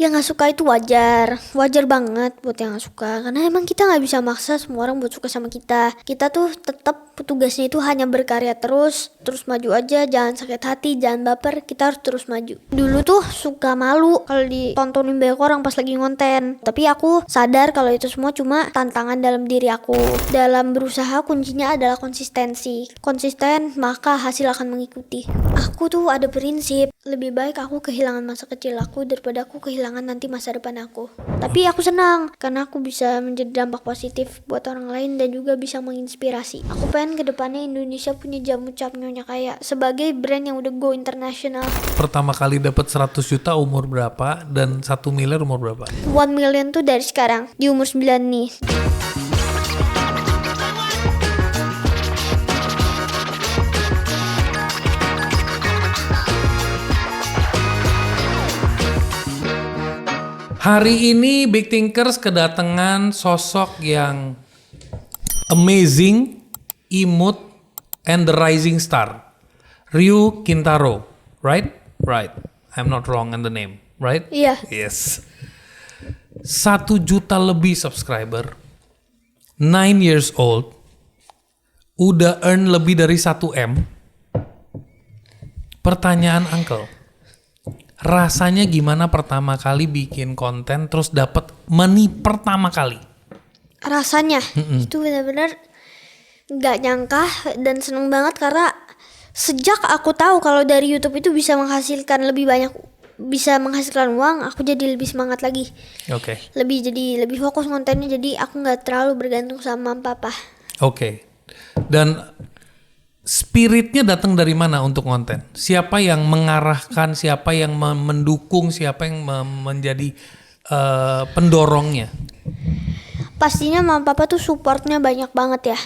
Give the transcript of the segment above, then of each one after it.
Yang nggak suka itu wajar banget buat yang nggak suka. Karena emang kita nggak bisa maksa semua orang buat suka sama kita. Kita tuh tetap tugasnya itu hanya berkarya terus maju aja, jangan sakit hati, jangan baper. Kita harus terus maju. Dulu tuh suka malu kalau ditontonin banyak orang pas lagi ngonten. Tapi aku sadar kalau itu semua cuma tantangan dalam diri aku. Dalam berusaha kuncinya adalah konsistensi. Konsisten maka hasil akan mengikuti. Aku tuh ada prinsip, lebih baik aku kehilangan masa kecil aku daripada aku kehilangan nanti masa depan aku. Tapi aku senang karena aku bisa menjadi dampak positif buat orang lain dan juga bisa menginspirasi. Aku pengen kedepannya Indonesia punya jamu cap Nyonya Kaya sebagai brand yang udah go internasional. Pertama kali dapat 100 juta umur berapa dan 1 miliar umur berapa? 1 million tuh dari sekarang di umur 9 nih. Hari ini Big Thinkers kedatangan sosok yang amazing, imut, and the rising star. Ryu Kintaro, right? Right. I'm not wrong on the name, right? Iya. Yes. 1 juta lebih subscriber, 9 years old, udah earn lebih dari 1 M. Pertanyaan Uncle, rasanya gimana pertama kali bikin konten terus dapat money pertama kali? Rasanya itu benar-benar nggak nyangka dan seneng banget karena sejak aku tahu kalau dari YouTube itu bisa menghasilkan lebih banyak, bisa menghasilkan uang, aku jadi lebih semangat lagi. Oke. Lebih fokus kontennya, jadi aku nggak terlalu bergantung sama papa. Oke. Dan spiritnya datang dari mana untuk konten? Siapa yang mengarahkan, siapa yang mendukung, siapa yang menjadi pendorongnya? Pastinya mama papa tuh supportnya banyak banget ya.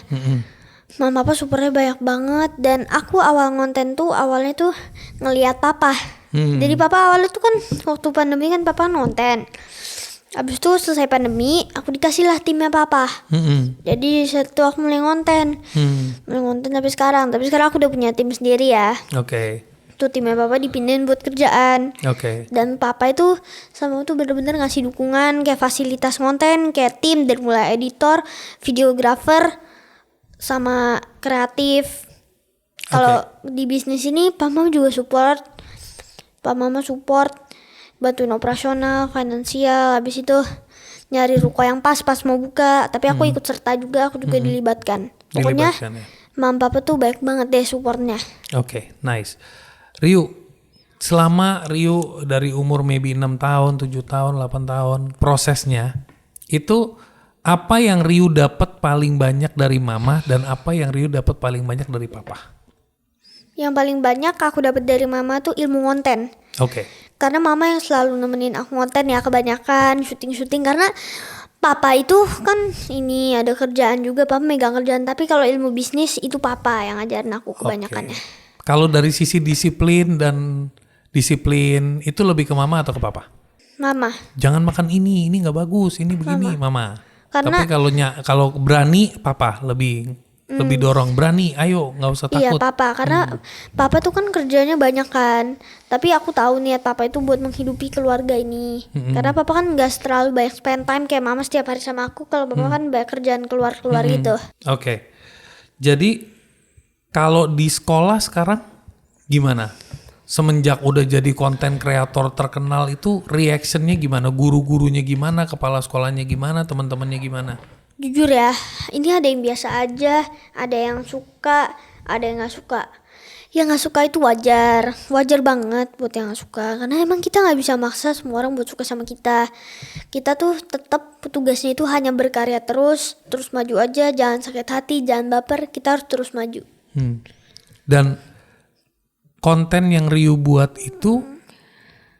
Mama papa supportnya banyak banget dan aku awal konten tuh awalnya tuh ngelihat papa. Jadi papa awalnya tuh kan waktu pandemi kan papa nonton. Abis itu selesai pandemi, aku dikasih lah timnya papa. Jadi setelah aku mulai konten sampai sekarang. Tapi sekarang aku udah punya tim sendiri ya. Oke. Tuh timnya papa dipindahin buat kerjaan. Oke. Dan papa itu sama tuh bener-bener ngasih dukungan kayak fasilitas konten, kayak tim dari mulai editor, videographer, sama kreatif. Kalau di bisnis ini papa mama juga support. Papa mama support, bantuin operasional, finansial, habis itu nyari ruko yang pas mau buka. Tapi aku ikut serta juga, aku juga dilibatkan. Pokoknya Ya. mama papa tuh baik banget deh supportnya. Oke, nice. Ryu, selama Ryu dari umur maybe 6 tahun, 7 tahun, 8 tahun, prosesnya itu apa yang Ryu dapat paling banyak dari mama dan apa yang Ryu dapat paling banyak dari papa? Yang paling banyak aku dapat dari mama tuh ilmu konten. Oke. Karena mama yang selalu nemenin aku konten ya, kebanyakan syuting karena papa itu kan ini ada kerjaan juga, papa megang kerjaan, tapi kalau ilmu bisnis itu papa yang ngajarin aku kebanyakannya. Kalau dari sisi disiplin itu lebih ke mama atau ke papa? Mama. Jangan makan ini nggak bagus, ini begini mama. Karena tapi kalau berani papa lebih dorong, berani, ayo nggak usah takut. iya papa, karena papa tuh kan kerjanya banyak kan. Tapi aku tahu niat papa itu buat menghidupi keluarga ini. Karena papa kan nggak terlalu banyak spend time kayak mama setiap hari sama aku. Kalau papa kan banyak kerjaan keluar gitu. Oke. Jadi kalau di sekolah sekarang gimana? Semenjak udah jadi konten kreator terkenal itu reactionnya gimana? Guru-gurunya gimana? Kepala sekolahnya gimana? Teman-temannya gimana? Jujur ya, ini ada yang biasa aja, ada yang suka, ada yang nggak suka. Yang nggak suka itu wajar banget buat yang nggak suka. Karena emang kita nggak bisa maksa semua orang buat suka sama kita. Kita tuh tetap tugasnya itu hanya berkarya terus maju aja, jangan sakit hati, jangan baper. Kita harus terus maju. Dan konten yang Ryu buat itu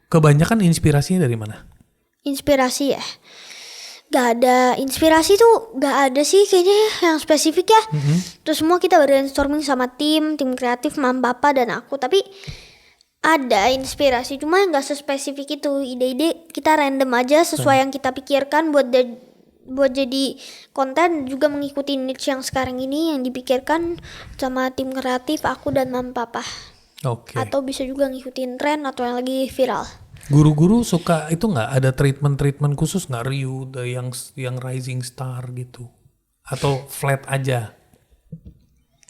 kebanyakan inspirasinya dari mana? Inspirasi ya. Gak ada inspirasi tuh, gak ada sih kayaknya yang spesifik ya. Terus semua kita brainstorming sama tim kreatif, mama, papa dan aku. Tapi ada inspirasi, cuma gak sespesifik itu. Ide-ide kita random aja sesuai yang kita pikirkan buat jadi konten, juga mengikuti niche yang sekarang ini yang dipikirkan sama tim kreatif aku dan mama papa. Oke. Atau bisa juga ngikutin tren atau yang lagi viral. Guru-guru suka itu nggak ada treatment khusus nggak Ryu yang rising star gitu atau flat aja?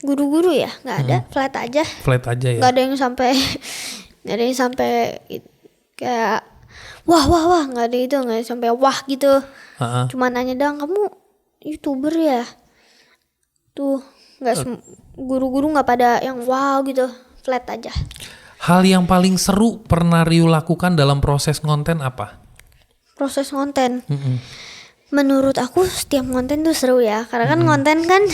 Guru-guru ya nggak ada, flat aja. Flat aja ya. Nggak ada yang sampai nggak ada yang sampai kayak wah nggak ada itu, nggak ada sampai wah gitu. Ha-ha. Cuma nanya doang, kamu YouTuber ya? Tuh nggak guru-guru nggak pada yang wow gitu, flat aja. Hal yang paling seru pernah Ryu lakukan dalam proses konten apa? Proses konten. Menurut aku setiap konten tuh seru ya, karena kan konten kan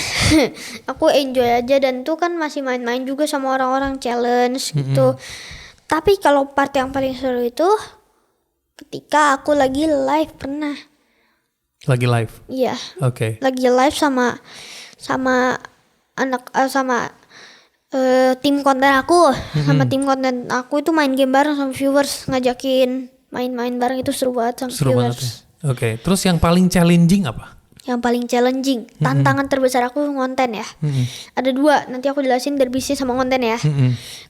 aku enjoy aja, dan tuh kan masih main-main juga sama orang-orang, challenge gitu. Tapi kalau part yang paling seru itu ketika aku lagi live pernah. Lagi live. Iya. Oke. Lagi live sama tim konten aku, sama tim konten aku itu main game bareng sama viewers, ngajakin main-main bareng, itu seru banget sama Seru banget viewers. ya. Oke. Terus yang paling challenging apa? Yang paling challenging, tantangan terbesar aku konten ya. Ada 2, nanti aku jelasin dari bisnis sama konten ya.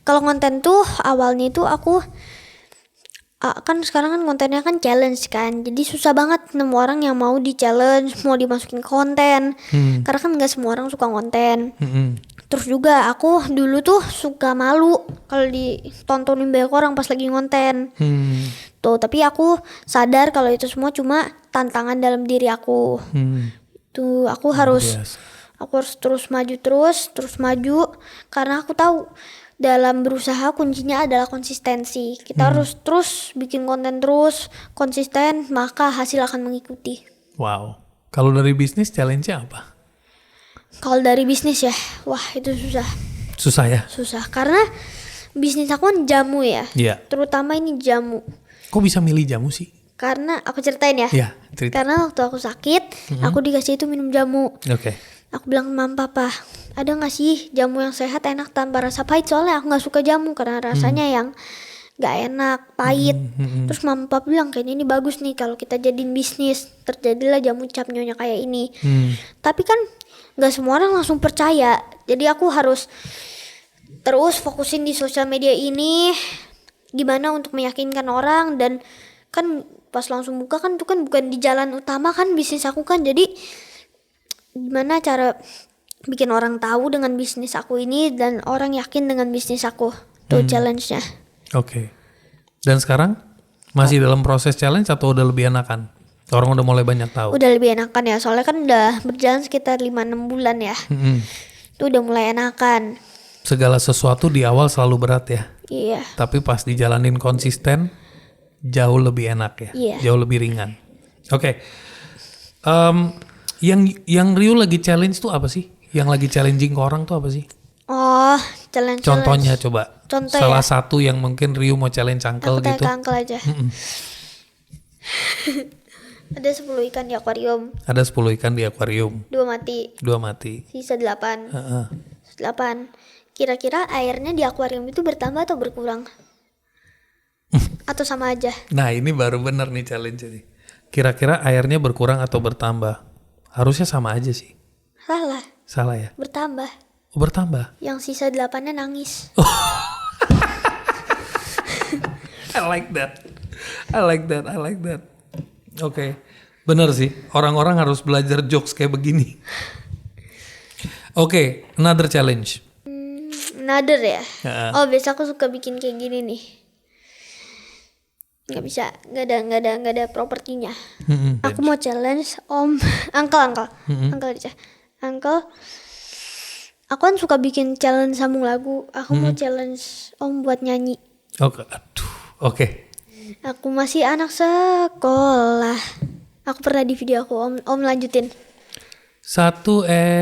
Kalau konten tuh awalnya itu aku kan sekarang kan kontennya kan challenge kan, jadi susah banget nemu orang yang mau di challenge, mau dimasukin ke konten, karena kan nggak semua orang suka konten. Terus juga aku dulu tuh suka malu kalau ditontonin banyak orang pas lagi konten. Tuh, tapi aku sadar kalau itu semua cuma tantangan dalam diri aku. Tuh, aku harus terus maju karena aku tahu dalam berusaha kuncinya adalah konsistensi. Kita harus terus bikin konten, terus konsisten, maka hasil akan mengikuti. Wow. Kalau dari bisnis challenge-nya apa? Kalau dari bisnis ya, wah itu susah. Susah ya? Susah karena bisnis aku kan jamu ya. Iya. Terutama ini jamu. Kok bisa milih jamu sih? Karena aku ceritain ya. Iya, cerita. Karena waktu aku sakit, aku dikasih itu minum jamu. Oke. Aku bilang ke mama papa, ada nggak sih jamu yang sehat enak tanpa rasa pahit? Soalnya aku nggak suka jamu karena rasanya yang nggak enak, pahit. Terus mama papa bilang kayaknya ini bagus nih kalau kita jadiin bisnis, terjadilah jamu cap nyonya kayak ini. Tapi kan nggak semua orang langsung percaya, jadi aku harus terus fokusin di sosial media ini, gimana untuk meyakinkan orang. Dan kan pas langsung buka kan itu kan bukan di jalan utama kan bisnis aku kan, jadi gimana cara bikin orang tahu dengan bisnis aku ini dan orang yakin dengan bisnis aku. Tuh challenge-nya. Oke. Dan sekarang masih dalam proses challenge atau udah lebih enakan? Orang udah mulai banyak tahu. Udah lebih enakan ya, soalnya kan udah berjalan sekitar 5-6 bulan ya. Itu udah mulai enakan. Segala sesuatu di awal selalu berat ya. Iya. Tapi pas dijalanin konsisten jauh lebih enak ya. Iya. Jauh lebih ringan. Oke. Yang Ryu lagi challenge tuh apa sih? Yang lagi challenging ke orang tuh apa sih? Oh, challenge. Contohnya coba. Contoh Salah ya? satu yang mungkin Ryu mau challenge Aku Uncle tanya gitu. ke Uncle aja. Ada 10 ikan di akuarium, Ada 10 ikan di akuarium. 2 mati, 2 mati. sisa 8. Heeh. 8. Kira-kira airnya di akuarium itu bertambah atau berkurang? Atau sama aja? Nah ini baru bener nih challenge ini. Kira-kira airnya berkurang atau bertambah? Harusnya sama aja sih. Salah, Salah ya? bertambah. Oh, bertambah. Yang sisa 8-nya nangis. I like that. Oke. Bener sih. Orang-orang harus belajar jokes kayak begini. Oke, another challenge. Another ya? Heeh. Oh, biasa aku suka bikin kayak gini nih. Nggak bisa, nggak ada propertinya. Aku mau challenge Uncle aja. Uncle, aku kan suka bikin challenge sambung lagu. Aku mau challenge Om buat nyanyi. Oke, aduh. Oke. Aku masih anak sekolah. Aku pernah di video aku, Om lanjutin. 1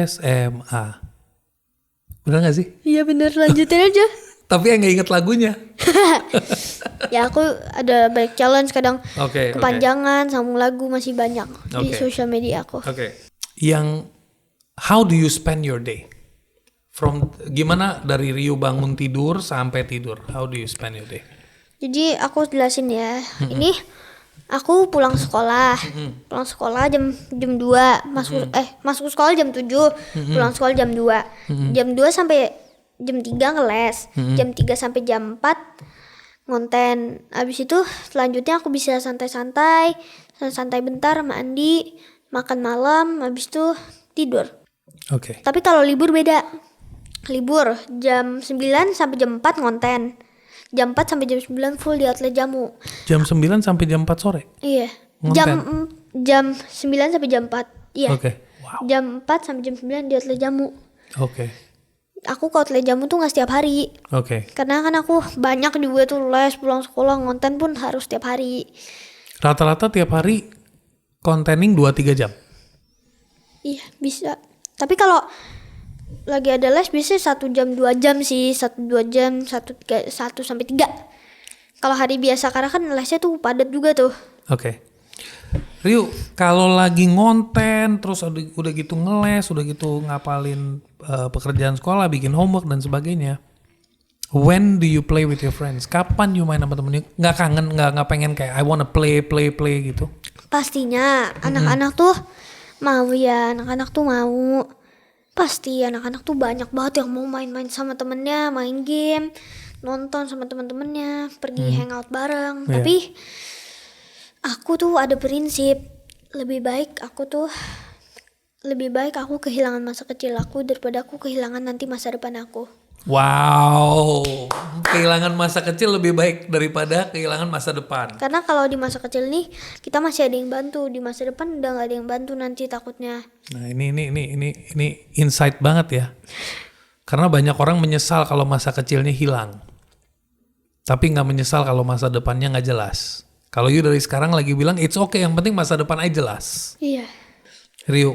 SMA. Bener gak sih? Iya bener, lanjutin aja. Tapi yang gak inget lagunya. Ya aku ada banyak challenge, kadang Oke. kepanjangan, sambung lagu masih banyak di Oke. sosial media aku. Oke. Yang how do you spend your day? From gimana dari Ryu bangun tidur sampai tidur? How do you spend your day? Jadi aku jelasin ya. Ini aku pulang sekolah. Pulang sekolah jam 2, masuk sekolah jam 7, pulang sekolah jam 2. Jam 2 sampai jam 3 ngeles. Jam 3 sampai jam 4 ngonten. Abis itu selanjutnya aku bisa santai-santai bentar sama Andi, makan malam, abis itu tidur. Oke. Tapi kalau libur beda. Libur jam 9 sampai jam 4 ngonten. Jam 4 sampai jam 9 full di outlet jamu. Jam 9 sampai jam 4 sore? Iya. Ngonten? Jam 9 sampai jam 4. Iya. Oke. Wow. Jam 4 sampai jam 9 di outlet jamu. Oke. Aku ke outlet jamu tuh gak setiap hari. Oke. Karena kan aku banyak juga tuh les, pulang sekolah, ngonten pun harus setiap hari. Rata-rata tiap hari kontening 2-3 jam? Iya bisa. Tapi kalau lagi ada les biasanya 1 jam 2 jam sih. 1-2 jam 1 sampai 3. Kalau hari biasa karena kan lesnya tuh padat juga tuh. Oke. Ryu, kalau lagi ngonten, terus udah gitu ngeles, udah gitu ngapalin pekerjaan sekolah, bikin homework dan sebagainya. When do you play with your friends? Kapan you main sama temennya? Nggak kangen, nggak pengen kayak I wanna play gitu? Pastinya anak-anak tuh mau ya, anak-anak tuh mau. Pasti anak-anak tuh banyak banget yang mau main-main sama temennya, main game, nonton sama teman-temannya, pergi hangout bareng. Yeah. Tapi aku tuh ada prinsip, lebih baik aku kehilangan masa kecil aku daripada aku kehilangan nanti masa depan aku. Wow, kehilangan masa kecil lebih baik daripada kehilangan masa depan. Karena kalau di masa kecil nih kita masih ada yang bantu, di masa depan udah gak ada yang bantu nanti takutnya. Nah ini insight banget ya. Karena banyak orang menyesal kalau masa kecilnya hilang, tapi nggak menyesal kalau masa depannya nggak jelas. Kalau you dari sekarang lagi bilang it's okay, yang penting masa depan aja jelas. Iya. Ryu,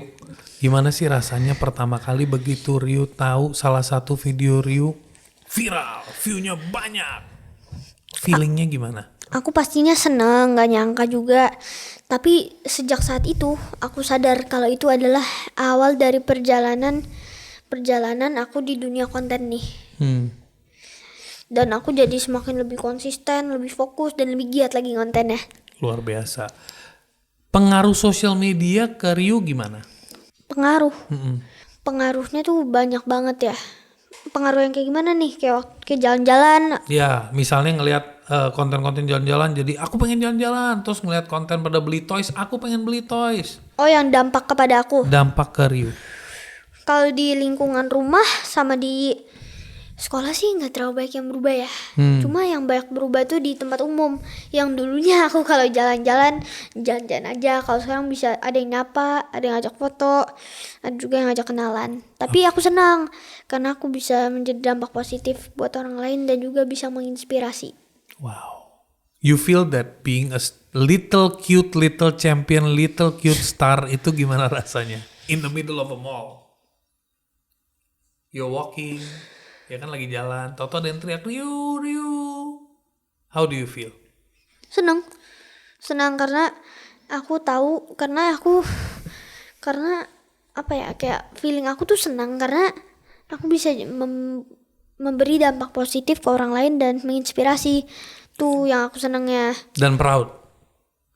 gimana sih rasanya pertama kali begitu Ryu tahu salah satu video Ryu viral, view-nya banyak? Feelingnya gimana? Aku pastinya seneng, gak nyangka juga. Tapi sejak saat itu aku sadar kalau itu adalah awal dari perjalanan aku di dunia konten nih. Dan aku jadi semakin lebih konsisten, lebih fokus, dan lebih giat lagi kontennya. Luar biasa. Pengaruh sosial media ke Ryu gimana? Pengaruh. Pengaruhnya tuh banyak banget ya. Pengaruh yang kayak gimana nih? Kayak jalan-jalan. Ya, misalnya ngelihat konten-konten jalan-jalan, jadi aku pengen jalan-jalan. Terus ngelihat konten pada beli toys, aku pengen beli toys. Oh, yang dampak kepada aku. Dampak ke Ryu. Kalau di lingkungan rumah sama di sekolah sih nggak terlalu banyak yang berubah ya. Cuma yang banyak berubah tuh di tempat umum. Yang dulunya aku kalau jalan-jalan aja. Kalau sekarang bisa ada yang nyapa, ada yang ngajak foto, ada juga yang ngajak kenalan. Tapi aku senang karena aku bisa menjadi dampak positif buat orang lain dan juga bisa menginspirasi. Wow. You feel that being a little cute champion, little cute star itu gimana rasanya? In the middle of a mall. You're walking, ya kan lagi jalan, tau-tau ada yang teriak, Ryu. How do you feel? Senang karena aku tahu, karena apa ya, kayak feeling aku tuh senang karena aku bisa memberi dampak positif ke orang lain dan menginspirasi. Tuh yang aku senangnya. Dan proud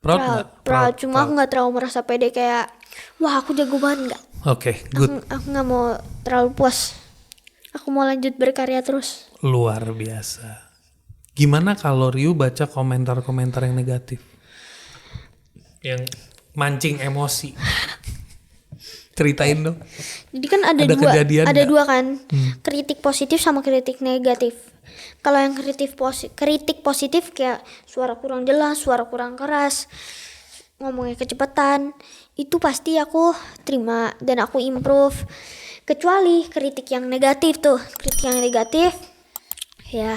nggak? Proud. Cuma aku nggak terlalu merasa pede kayak wah aku jago banget, nggak. Oke, good. Aku nggak mau terlalu puas. Aku mau lanjut berkarya terus. Luar biasa. Gimana kalau Ryu baca komentar-komentar yang negatif? Yang mancing emosi. Ceritain dong. Jadi kan ada dua kan. Kritik positif sama kritik negatif. Kalau yang kritik positif kayak suara kurang jelas, suara kurang keras, ngomongnya kecepatan, itu pasti aku terima dan aku improve. Kecuali kritik yang negatif ya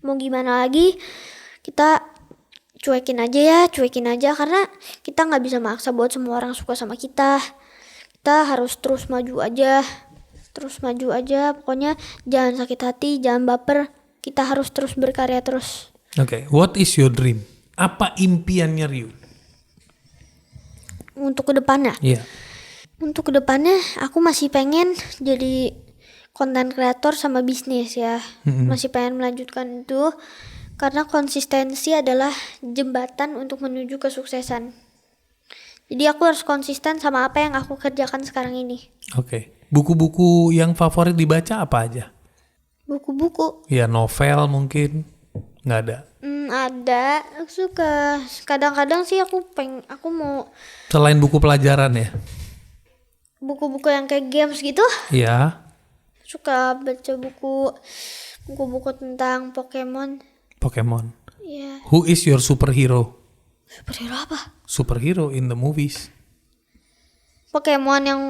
mau gimana lagi, kita cuekin aja karena kita nggak bisa maksa buat semua orang suka sama kita. Kita harus terus maju aja, pokoknya jangan sakit hati, jangan baper, kita harus terus berkarya terus. Oke, what is your dream? Apa impiannya Ryu? Untuk kedepannya? Iya. Untuk kedepannya aku masih pengen jadi konten kreator sama bisnis ya. Masih pengen melanjutkan itu karena konsistensi adalah jembatan untuk menuju kesuksesan. Jadi aku harus konsisten sama apa yang aku kerjakan sekarang ini. Oke. Buku-buku yang favorit dibaca apa aja? Buku-buku? Ya novel mungkin, Nggak ada. Ada. Aku suka. Kadang-kadang sih aku mau Selain buku pelajaran ya? buku-buku yang kayak games gitu. Iya. Suka baca buku-buku tentang Pokemon. Pokemon. Iya. Who is your superhero? Superhero apa? Superhero in the movies. Pokemon yang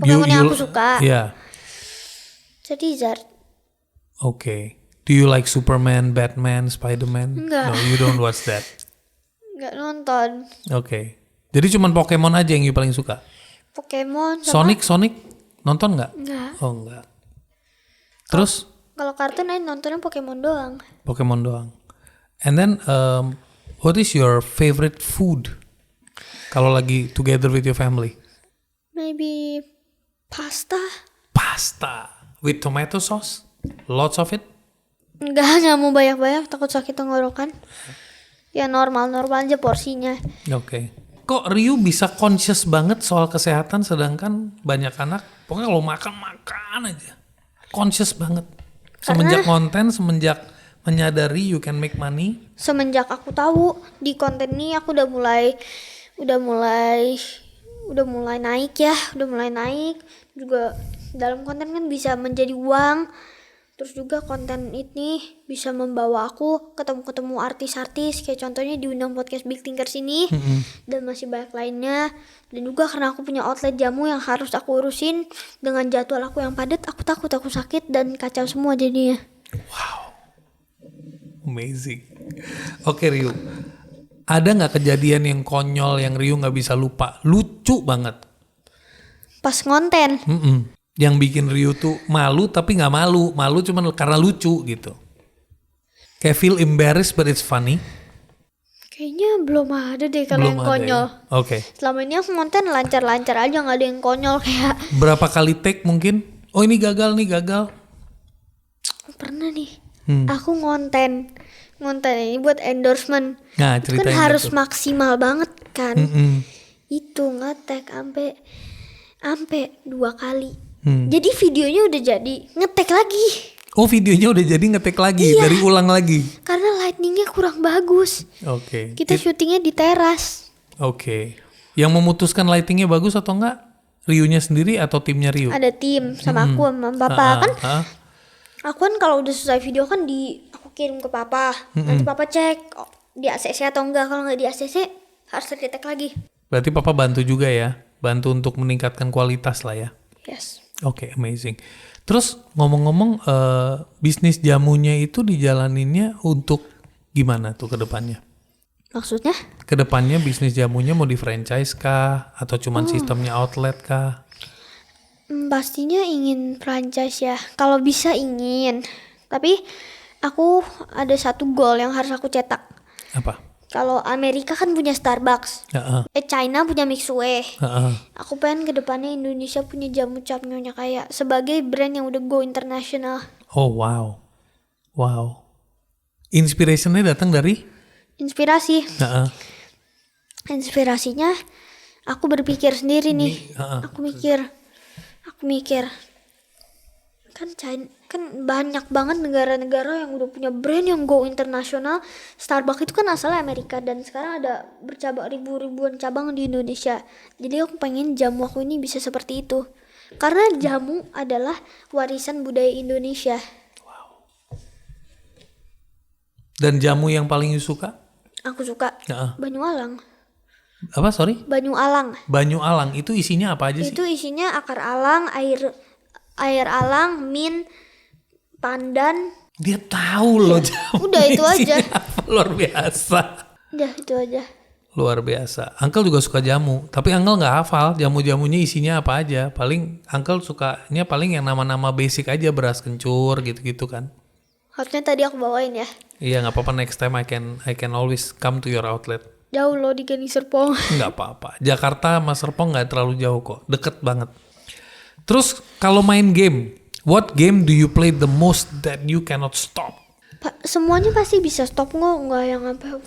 aku suka. Yeah. Charizard. Okay. Do you like Superman, Batman, Spider-Man? Enggak. No, you don't watch that. Nggak nonton. Okay. Jadi cuman Pokemon aja yang you paling suka? Pokemon sama Sonic nonton nggak? enggak. Oh enggak. Terus Kalau kartun aja nontonnya Pokemon doang. Pokemon doang. And then what is your favorite food? Kalau lagi together with your family? Maybe pasta. Pasta with tomato sauce? Lots of it? Nggak mau banyak-banyak, takut sakit tenggorokan. Ya normal-normal aja porsinya. Oke. Kok Ryu bisa conscious banget soal kesehatan sedangkan banyak anak pokoknya kalau makan aja. Conscious banget. Semenjak konten, semenjak menyadari you can make money. Semenjak aku tahu di konten ini aku udah mulai naik ya, juga dalam konten kan bisa menjadi uang. Terus juga konten ini bisa membawa aku ketemu artis-artis kayak contohnya diundang podcast Big Thinkers ini dan masih banyak lainnya. Dan juga karena aku punya outlet jamu yang harus aku urusin dengan jadwal aku yang padat, aku takut aku sakit dan kacau semua jadinya. Wow, amazing. Oke Ryu, ada nggak kejadian yang konyol yang Ryu nggak bisa lupa? Lucu banget. Pas ngonten. Yang bikin Ryu tuh malu tapi nggak malu cuman karena lucu gitu. Kayak feel embarrassed but it's funny. Kayaknya belum ada deh kalau yang konyol. Ya? Oke. Selama ini aku ngonten lancar-lancar aja, nggak ada yang konyol kayak. Berapa kali take mungkin? Oh ini gagal. Pernah nih. Aku ngonten ini buat endorsement. Nah, itu kan ceritain harus gitu. maksimal banget kan. Itu ngetek sampai 2 kali. Jadi videonya udah jadi, ngetek lagi. Oh videonya udah jadi ngetek lagi, dari ulang lagi. Karena lightingnya kurang bagus. Oke. Kita syutingnya di teras. Oke. Yang memutuskan lightingnya bagus atau enggak? Ryunya sendiri atau timnya Ryu? Ada tim sama aku sama papa kan. Aku kan kalau udah selesai video kan aku kirim ke papa. Nanti papa cek di ACC atau enggak. Kalau nggak di ACC harus retek lagi. Berarti papa bantu juga ya, bantu untuk meningkatkan kualitas lah ya. Yes. Oke, amazing. Terus ngomong-ngomong bisnis jamunya itu dijalaninnya untuk gimana tuh ke depannya? Maksudnya? Kedepannya bisnis jamunya mau di franchise kah? Atau cuman sistemnya outlet kah? Pastinya ingin franchise ya. Kalau bisa ingin. Tapi aku ada satu goal yang harus aku cetak. Apa? Kalau Amerika kan punya Starbucks. China punya Mixue. Aku pengen kedepannya Indonesia punya jamu cap Nyonya Kaya sebagai brand yang udah go internasional. Oh wow. Inspirationnya datang dari? Inspirasi. Inspirasinya aku berpikir sendiri nih. Aku mikir kan China, kan banyak banget negara-negara yang udah punya brand yang go internasional. Starbucks itu kan asalnya Amerika dan sekarang ada bercabang ribuan cabang di Indonesia. Jadi aku pengen jamu aku ini bisa seperti itu. Karena jamu adalah warisan budaya Indonesia. Dan jamu yang paling suka? Aku suka Banyu Alang. Apa sorry? Banyu Alang. Banyu Alang itu isinya apa aja sih? Itu isinya akar alang, air alang, mint, pandan. Dia tahu loh jamu. Udah itu aja. Apa, luar biasa. Udah itu aja. Luar biasa. Uncle juga suka jamu, tapi Uncle nggak hafal jamu-jamunya isinya apa aja. Paling Uncle sukanya paling yang nama-nama basic aja, beras kencur gitu-gitu kan. Harusnya tadi aku bawain ya. Iya nggak apa-apa, next time I can always come to your outlet. Jauh loh di Gani Serpong. Nggak apa-apa. Jakarta sama Serpong nggak terlalu jauh kok, deket banget. Terus kalau main game, what game do you play the most that you cannot stop? Semuanya pasti bisa stop nggak yang sampai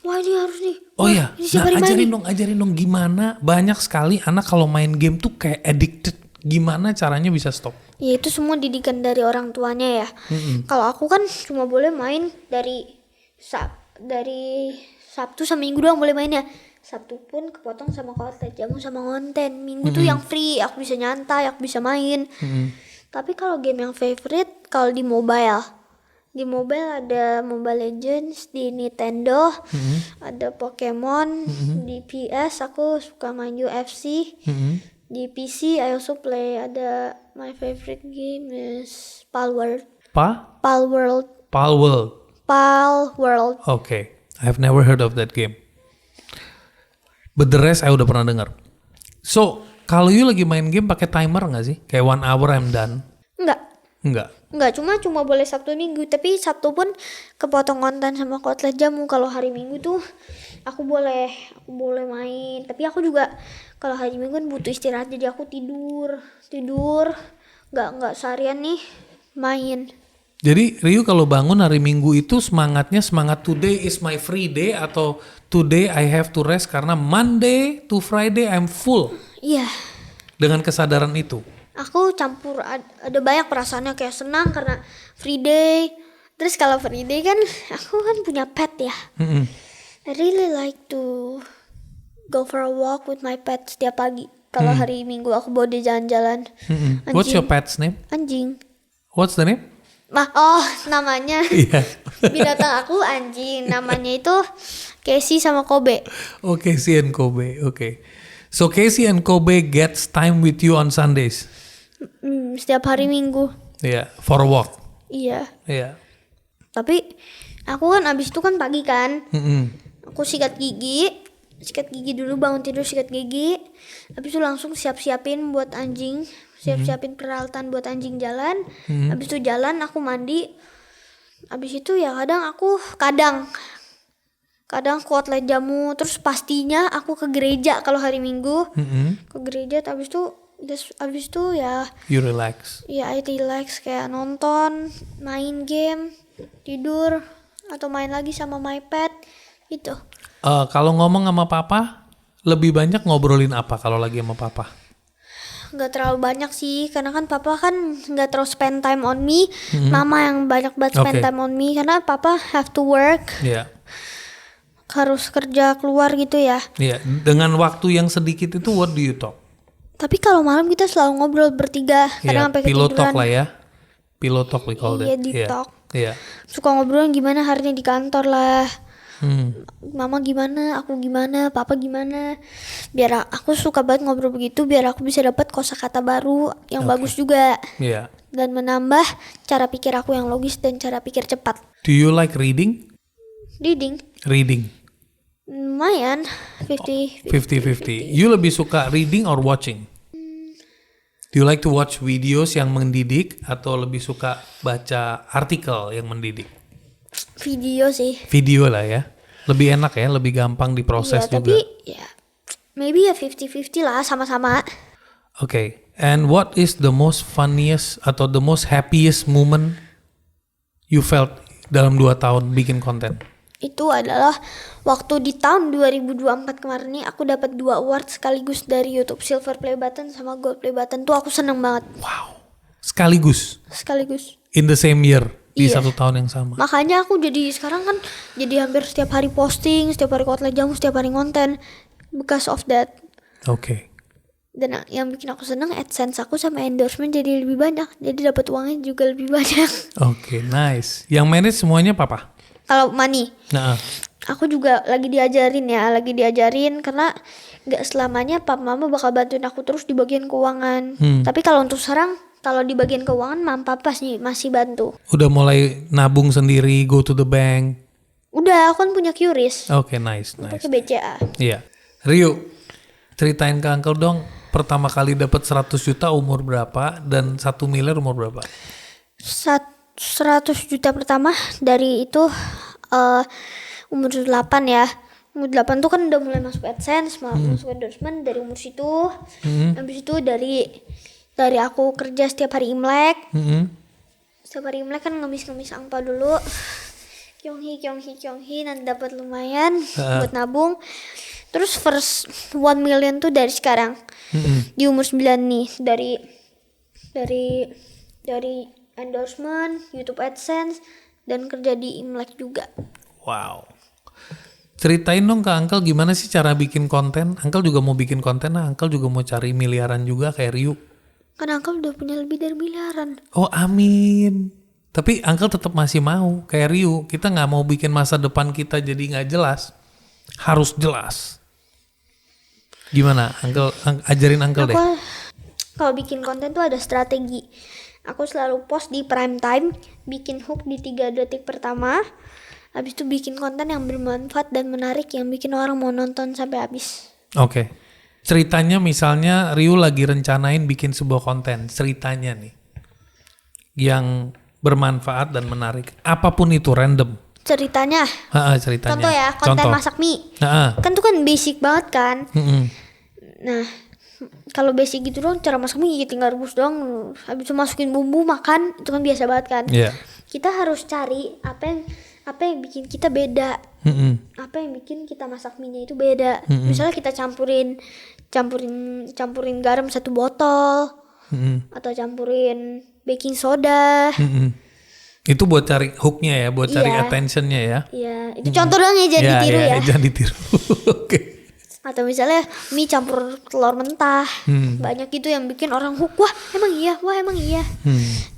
wah ini harus nih. Oh iya, nah ajarin dong gimana. Banyak sekali anak kalau main game tuh kayak addicted. Gimana caranya bisa stop? Ya itu semua didikan dari orang tuanya ya. Kalau aku kan cuma boleh main dari dari Sabtu sama Minggu doang boleh mainnya. Sabtu pun kepotong sama Outlet Jamu sama konten. Minggu tuh yang free, aku bisa nyantai, aku bisa main. Tapi kalau game yang favorite kalau di mobile ada Mobile Legends di Nintendo, ada Pokemon di PS, aku suka main UFC. Di PC I also play, ada my favorite game is Palworld. Palworld. Okay, I've never heard of that game. But the rest I udah pernah dengar. So, kalau you lagi main game pakai timer nggak sih? Kayak 1 hour I'm done? Enggak, cuma boleh Sabtu Minggu. Tapi Sabtu pun kepotong konten sama Outlet Jamu. Kalau hari Minggu tuh aku boleh main. Tapi aku juga kalau hari Minggu kan butuh istirahat, jadi aku tidur. Enggak seharian nih main. Jadi Ryu kalau bangun hari Minggu itu semangatnya semangat today is my free day atau today I have to rest karena Monday to Friday I'm full. Iya. Dengan kesadaran itu. Aku campur, ada banyak perasaannya, kayak senang karena free day. Terus kalau free day kan aku kan punya pet ya. I really like to go for a walk with my pet setiap pagi. Kalau hari Minggu aku bawa dia jalan-jalan. What's your pet's name? Anjing. What's the name? Namanya. Iya. Binatang aku anjing. Namanya itu Casey sama Kobe. Oh, Casey and Kobe. Okay. So Casey and Kobe gets time with you on Sundays. Setiap hari Minggu. Yeah, for a walk. Iya. Yeah. Tapi aku kan abis itu kan pagi kan. Aku sikat gigi dulu, bangun tidur sikat gigi. Habis itu langsung siapin buat anjing. Siapin peralatan buat anjing jalan. Habis itu jalan aku mandi. Habis itu ya kadang ke Outlet Jamu. Terus pastinya aku ke gereja kalau hari Minggu. Ke gereja, habis itu ya you relax. Ya I relax, kayak nonton, main game, tidur, atau main lagi sama my pet gitu. Kalau ngomong sama papa lebih banyak ngobrolin apa kalau lagi sama papa? Nggak terlalu banyak sih, karena kan papa kan nggak terlalu spend time on me. Mama yang banyak banget spend time on me, karena papa have to work. Harus kerja keluar gitu ya. Dengan waktu yang sedikit itu what do you talk? Tapi kalau malam kita selalu ngobrol bertiga, kadang sampai ketiduran. Pillow talk lah ya. Pillow talk we call that. Di talk. Iya. Suka ngobrol gimana hari ini di kantor lah. Mama gimana, aku gimana, papa gimana. Biar aku suka banget ngobrol begitu, biar aku bisa dapat kosakata baru yang bagus juga. Dan menambah cara pikir aku yang logis dan cara pikir cepat. Do you like reading? Reading. Lumayan, 50-50. You lebih suka reading or watching? Do you like to watch videos yang mendidik atau lebih suka baca artikel yang mendidik? Video sih. Video lah ya. Lebih enak ya, lebih gampang diproses juga. Tapi ya maybe ya 50-50 lah, sama-sama. Okay. And what is the most funniest atau the most happiest moment you felt dalam 2 tahun bikin konten? Itu adalah waktu di tahun 2024 kemarin nih aku dapat 2 award sekaligus dari YouTube, Silver Play Button sama Gold Play Button. Tuh aku seneng banget. Wow. Sekaligus. In the same year. Di 1 tahun yang sama. Makanya aku jadi sekarang kan jadi hampir setiap hari posting, setiap hari Outlet Jamu, setiap hari konten because of that. Okay. Dan yang bikin aku seneng AdSense aku sama endorsement jadi lebih banyak. Jadi dapat uangnya juga lebih banyak. Okay, nice. Yang manage semuanya papa? Kalau money. Nah. Aku juga lagi diajarin karena nggak selamanya papa mama bakal bantuin aku terus di bagian keuangan. Tapi kalau untuk sekarang, kalau di bagian keuangan mama papa sih masih bantu. Udah mulai nabung sendiri, go to the bank? Udah, aku kan punya QRIS. Oke, nice. Pakai BCA. Iya. Ryu, ceritain ke Uncle dong, pertama kali dapat 100 juta umur berapa dan 1 miliar umur berapa? 100 juta pertama dari itu umur 8 ya. Umur 8 tuh kan udah mulai masuk AdSense, masuk endorsement dari umur situ. Habis itu dari aku kerja setiap hari Imlek. Setiap hari Imlek kan ngemis angpau dulu. Kyonghi nanti dapat lumayan buat nabung. Terus first 1 million tuh dari sekarang. Di umur 9 nih, dari endorsement, YouTube AdSense, dan kerja di Imlek juga. Wow. Ceritain dong ke Uncle gimana sih cara bikin konten. Uncle juga mau bikin konten, Uncle juga mau cari miliaran juga kayak Ryu. Kan Uncle udah punya lebih dari miliaran. Oh amin. Tapi Uncle tetap masih mau kayak Ryu. Kita nggak mau bikin masa depan kita jadi nggak jelas. Harus jelas. Gimana? Uncle ajarin Uncle deh. Aku kalau bikin konten tuh ada strategi. Aku selalu post di prime time, bikin hook di 3 detik pertama. Habis itu bikin konten yang bermanfaat dan menarik yang bikin orang mau nonton sampai habis. Oke. Ceritanya misalnya Ryu lagi rencanain bikin sebuah konten. Ceritanya nih. Yang bermanfaat dan menarik. Apapun itu random. Ceritanya. Ceritanya. Contoh ya, konten masak mie. Kan tuh kan basic banget kan. Nah, kalau basic gitu doang, cara masak mie tinggal rebus doang. Habis itu masukin bumbu, makan. Itu kan biasa banget kan. Yeah. Kita harus cari apa yang bikin kita beda. Apa yang bikin kita masak mie-nya itu beda. Misalnya kita campurin garam 1 botol. Atau campurin baking soda. Itu buat cari hooknya ya, buat cari attentionnya ya. Iya, itu contoh doang ya, jangan ditiru ya. Jangan ditiru. Oke. Atau misalnya mie campur telur mentah. Banyak gitu yang bikin orang hook. Wah emang iya.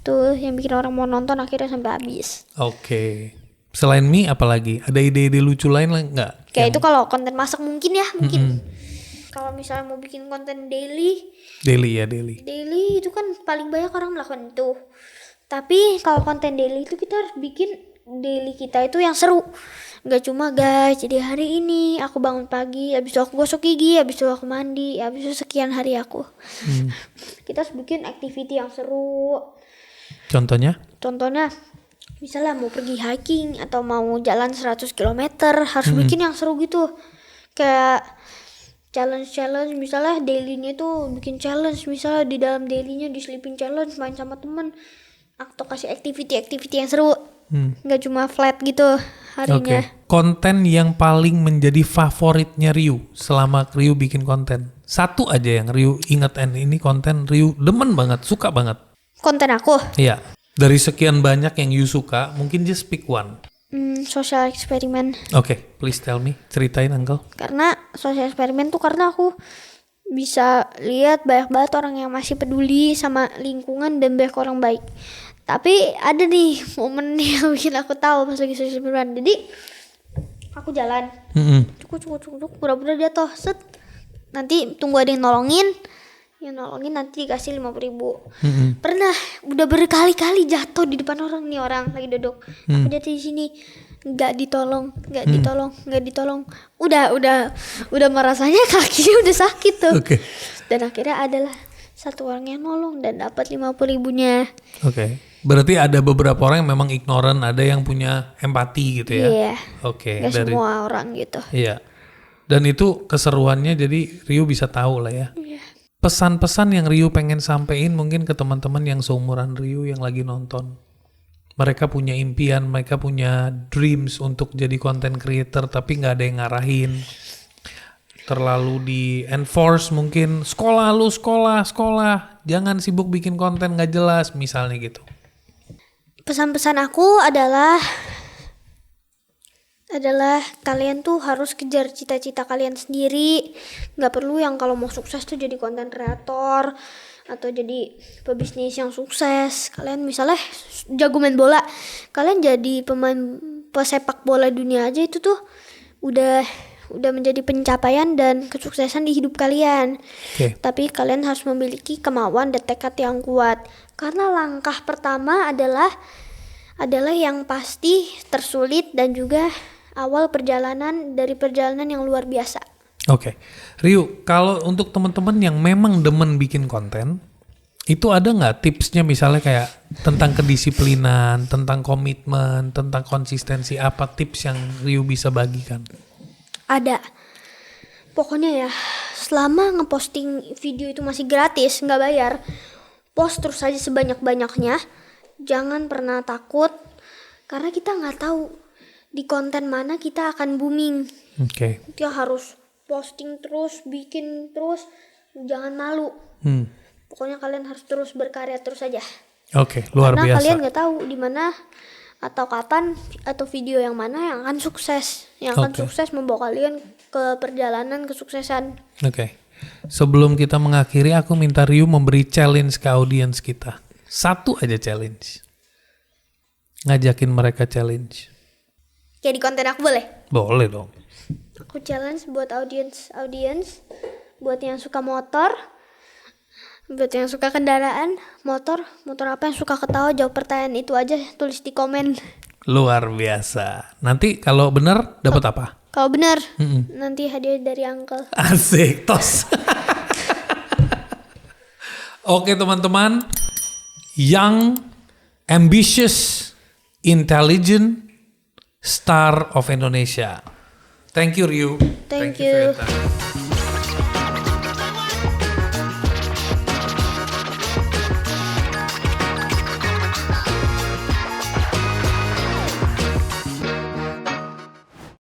Tuh yang bikin orang mau nonton akhirnya sampai habis. Oke. Selain mie apalagi? Ada ide-ide lucu lain nggak? Kayak itu kalau konten masak mungkin. Kalau misalnya mau bikin konten daily itu kan paling banyak orang melakukan itu. Tapi kalau konten daily itu kita harus bikin daily kita itu yang seru. Gak cuma guys, jadi hari ini aku bangun pagi, habis itu aku gosok gigi, habis itu aku mandi, habis itu sekian hari aku. Kita harus bikin activity yang seru. Contohnya misalnya mau pergi hiking atau mau jalan 100 km harus bikin yang seru gitu. Kayak challenge misalnya dailynya tuh bikin challenge, misalnya di dalam dailynya diselipin challenge main sama temen atau kasih activity yang seru. Nggak cuma flat gitu harinya. Konten yang paling menjadi favoritnya Ryu selama Ryu bikin konten, satu aja yang Ryu inget, ini konten Ryu demen banget, suka banget. Konten aku? Iya. Dari sekian banyak yang you suka, mungkin just pick one. Social eksperimen. Oke, please tell me, ceritain Uncle. Karena social eksperimen tuh karena aku bisa lihat banyak banget orang yang masih peduli sama lingkungan dan banyak orang baik. Tapi ada nih momen yang bikin aku tahu pas lagi social eksperimen. Jadi aku jalan, cuk, pura-pura jatuh, set. Nanti tunggu ada yang nolongin nanti dikasih 50.000. Pernah udah berkali-kali jatuh di depan orang lagi duduk. Aku jatuh di sini, nggak ditolong. Udah merasanya kakinya udah sakit tuh. Dan akhirnya adalah satu orang yang nolong dan dapat 50.000-nya. Berarti ada beberapa orang yang memang ignorant, ada yang punya empati gitu ya. Iya. Gak semua orang gitu. Iya. Dan itu keseruannya, jadi Ryu bisa tahu lah ya. Iya. Pesan-pesan yang Ryu pengen sampein mungkin ke teman-teman yang seumuran Ryu yang lagi nonton. Mereka punya impian, mereka punya dreams untuk jadi content creator, tapi nggak ada yang ngarahin. Terlalu di enforce mungkin, sekolah, jangan sibuk bikin konten nggak jelas, misalnya gitu. Pesan-pesan aku adalah kalian tuh harus kejar cita-cita kalian sendiri. Gak perlu yang kalau mau sukses tuh jadi konten kreator atau jadi pebisnis yang sukses. Kalian misalnya jago main bola, kalian jadi pemain pesepak bola dunia aja itu tuh udah menjadi pencapaian dan kesuksesan di hidup kalian. Tapi kalian harus memiliki kemauan dan tekad yang kuat. Karena langkah pertama adalah yang pasti tersulit dan juga awal perjalanan yang luar biasa. Ryu, kalau untuk teman-teman yang memang demen bikin konten, itu ada nggak tipsnya misalnya kayak tentang kedisiplinan, tentang komitmen, tentang konsistensi, apa tips yang Ryu bisa bagikan? Ada. Pokoknya ya, selama ngeposting video itu masih gratis, nggak bayar, post terus aja sebanyak-banyaknya. Jangan pernah takut, karena kita nggak tahu di konten mana kita akan booming. Kita harus posting terus, bikin terus, jangan malu. Pokoknya kalian harus terus berkarya terus aja. Luar biasa. Karena kalian nggak tahu di mana atau kapan atau video yang mana yang akan sukses, yang akan Oke. sukses membawa kalian ke perjalanan kesuksesan. Oke. Sebelum kita mengakhiri, aku minta Ryu memberi challenge ke audiens kita. Satu aja challenge. Ngajakin mereka challenge. Kayak di konten aku boleh? Boleh dong. Aku challenge buat audiens, buat yang suka motor, buat yang suka kendaraan, motor apa yang suka ketawa, jawab pertanyaan itu aja, tulis di komen. Luar biasa. Nanti kalau bener dapat apa? Kalau benar, nanti hadiah dari uncle. Asik, tos. Oke teman-teman, young, ambitious, intelligent, star of Indonesia. Thank you Ryu. Thank for your you. time.